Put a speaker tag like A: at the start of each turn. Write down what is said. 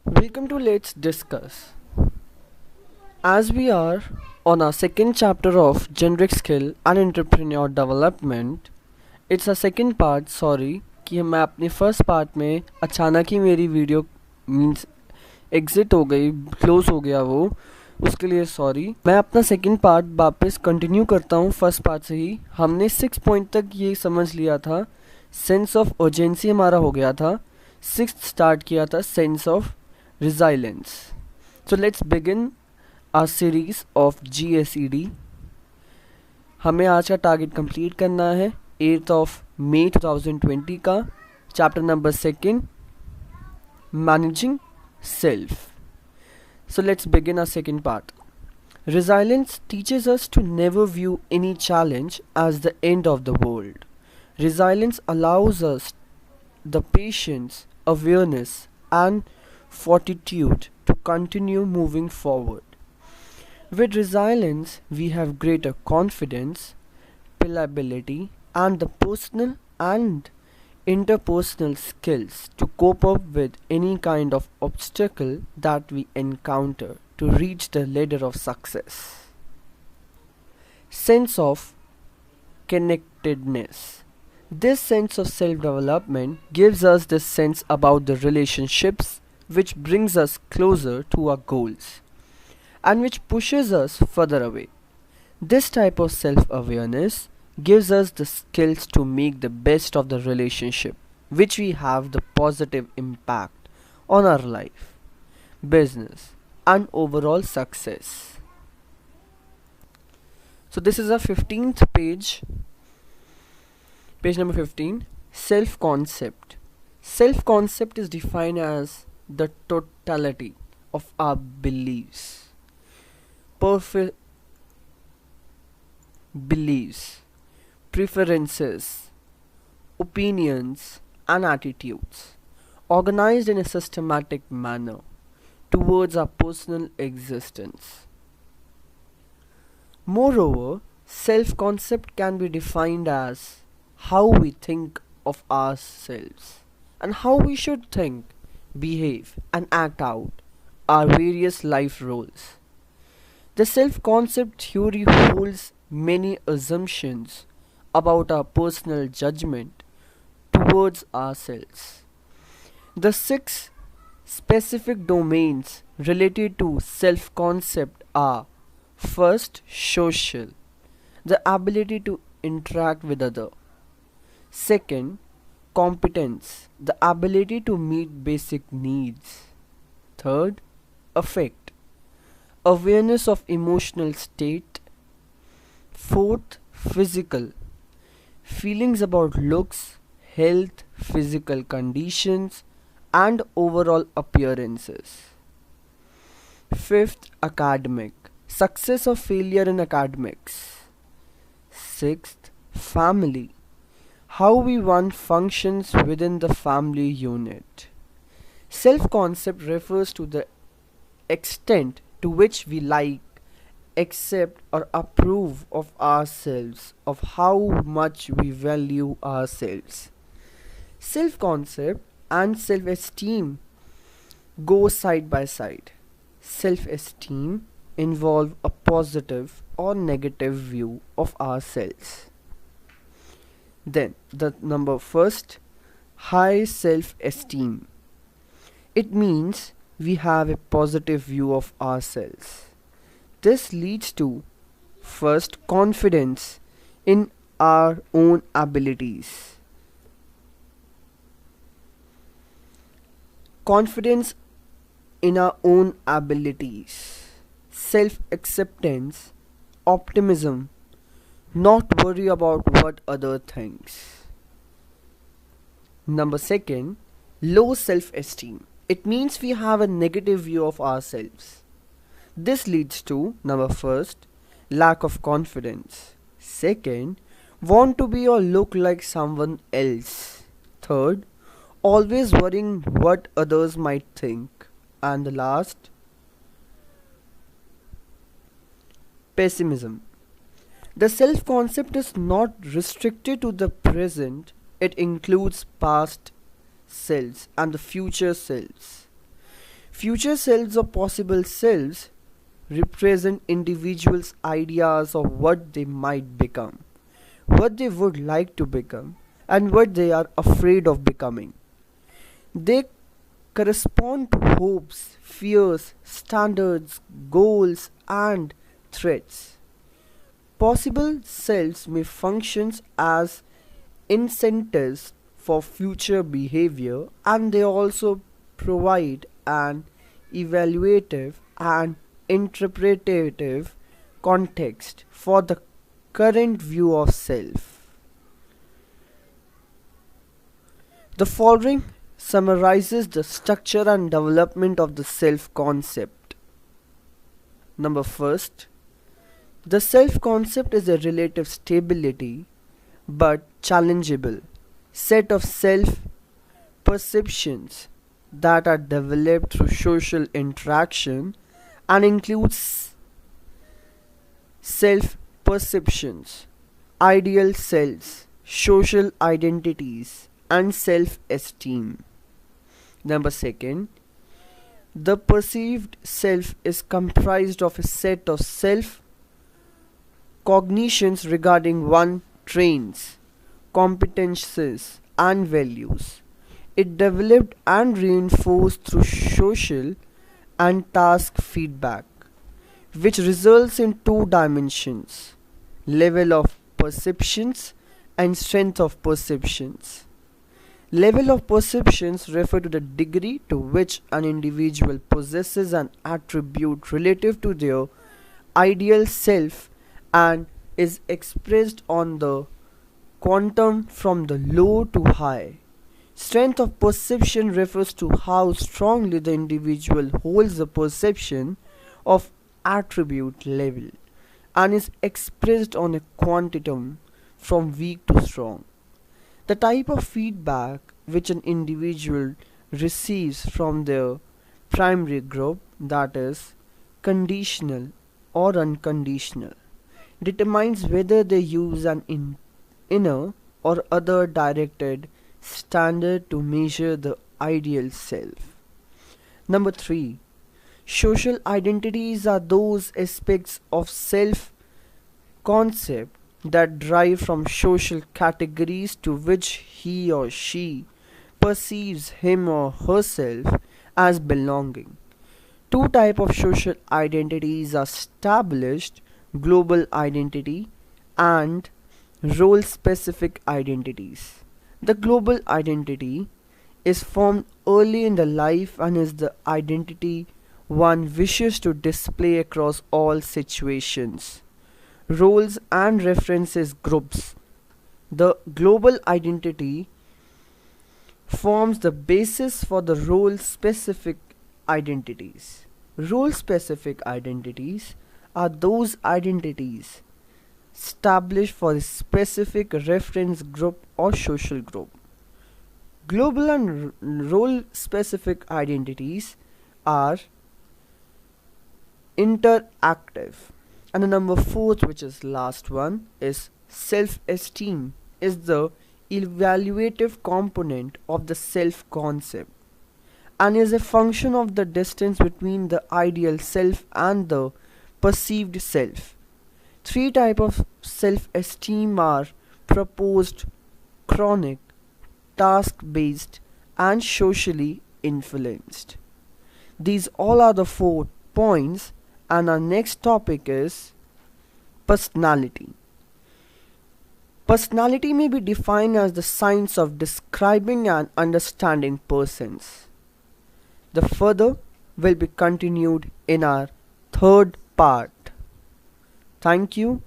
A: Welcome to Let's Discuss. As we are on our second chapter of generic skill and entrepreneur development, it's a second part. Sorry कि मैं अपने first part में अचानक ही मेरी video means exit हो गई, close हो गया वो, उसके लिए सॉरी। मैं अपना सेकंड पार्ट वापस कंटिन्यू करता हूँ फर्स्ट पार्ट से ही। हमने 6 पॉइंट तक ये समझ लिया था, सेंस ऑफ अर्जेंसी हमारा हो गया था। सिक्स्थ स्टार्ट किया था sense of resilience. So let's begin our series of GSED. हमें आज का टारगेट कंप्लीट करना है 8th of May 2020 का chapter number 2 managing self. So let's begin our second part. Resilience teaches us to never view any challenge as the end of the world. Resilience allows us the patience, awareness and fortitude to continue moving forward. With resilience, we have greater confidence, reliability, and the personal and interpersonal skills to cope up with any kind of obstacle that we encounter to reach the ladder of success. Sense of connectedness. This sense of self-development gives us this sense about the relationships which brings us closer to our goals and which pushes us further away. This type of self-awareness gives us the skills to make the best of the relationship which we have the positive impact on our life, business and overall success. So this is our 15th page number 15, self-concept. Self-concept is defined as the totality of our beliefs, preferences, opinions, and attitudes, organized in a systematic manner towards our personal existence. Moreover, self-concept can be defined as how we think of ourselves and how we should think, behave and act out our various life roles. The self-concept theory holds many assumptions about our personal judgment towards ourselves. The 6 specific domains related to self-concept are: first, social, the ability to interact with others; second, competence, the ability to meet basic needs; third, affect, awareness of emotional state; fourth, physical, feelings about looks, health, physical conditions and overall appearances; fifth, academic, success or failure in academics; sixth, family, how one functions within the family unit. Self-concept refers to the extent to which we like, accept or approve of ourselves, of how much we value ourselves. Self-concept and self-esteem go side by side. Self-esteem involves a positive or negative view of ourselves. Then the number first, high self-esteem. It means we have a positive view of ourselves. This leads to first, confidence in our own abilities. Confidence in our own abilities. Self-acceptance, optimism, not worry about what other thinks. Number second, low self-esteem. It means we have a negative view of ourselves. This leads to number first, lack of confidence. Second, want to be or look like someone else. Third, always worrying what others might think. And the last, pessimism. The self-concept is not restricted to the present, it includes past selves and the future selves. Future selves or possible selves represent individuals' ideas of what they might become, what they would like to become, and what they are afraid of becoming. They correspond to hopes, fears, standards, goals, and threats. Possible selves may function as incentives for future behavior, and they also provide an evaluative and interpretative context for the current view of self. The following summarizes the structure and development of the self concept. Number first, the self concept is a relative stability but challengeable set of self perceptions that are developed through social interaction and includes self perceptions, ideal selves, social identities, and self esteem. Number second, the perceived self is comprised of a set of self cognitions regarding one traits, competences, and values. It developed and reinforced through social and task feedback, which results in two dimensions: level of perceptions and strength of perceptions. Level of perceptions refer to the degree to which an individual possesses an attribute relative to their ideal self and is expressed on the quantum from the low to high. Strength of perception refers to how strongly the individual holds the perception of attribute level and is expressed on a quantum from weak to strong. The type of feedback which an individual receives from their primary group, that is, conditional or unconditional, determines whether they use an inner or other directed standard to measure the ideal self. Number 3. Social identities are those aspects of self concept that derive from social categories to which he or she perceives him or herself as belonging. Two types of social identities are established: global identity and role specific identities. The global identity is formed early in the life and is the identity one wishes to display across all situations, roles, and references groups. The global identity forms the basis for the role specific identities. Role specific identities are those identities established for a specific reference group or social group. Global and role specific identities are interactive. And the number 4th, which is last one, is self-esteem is the evaluative component of the self-concept and is a function of the distance between the ideal self and the perceived self. Three types of self-esteem are proposed, chronic, task-based, and socially influenced. These all are the 4 points, and our next topic is personality. Personality may be defined as the science of describing and understanding persons. The further will be continued in our third part. Thank you.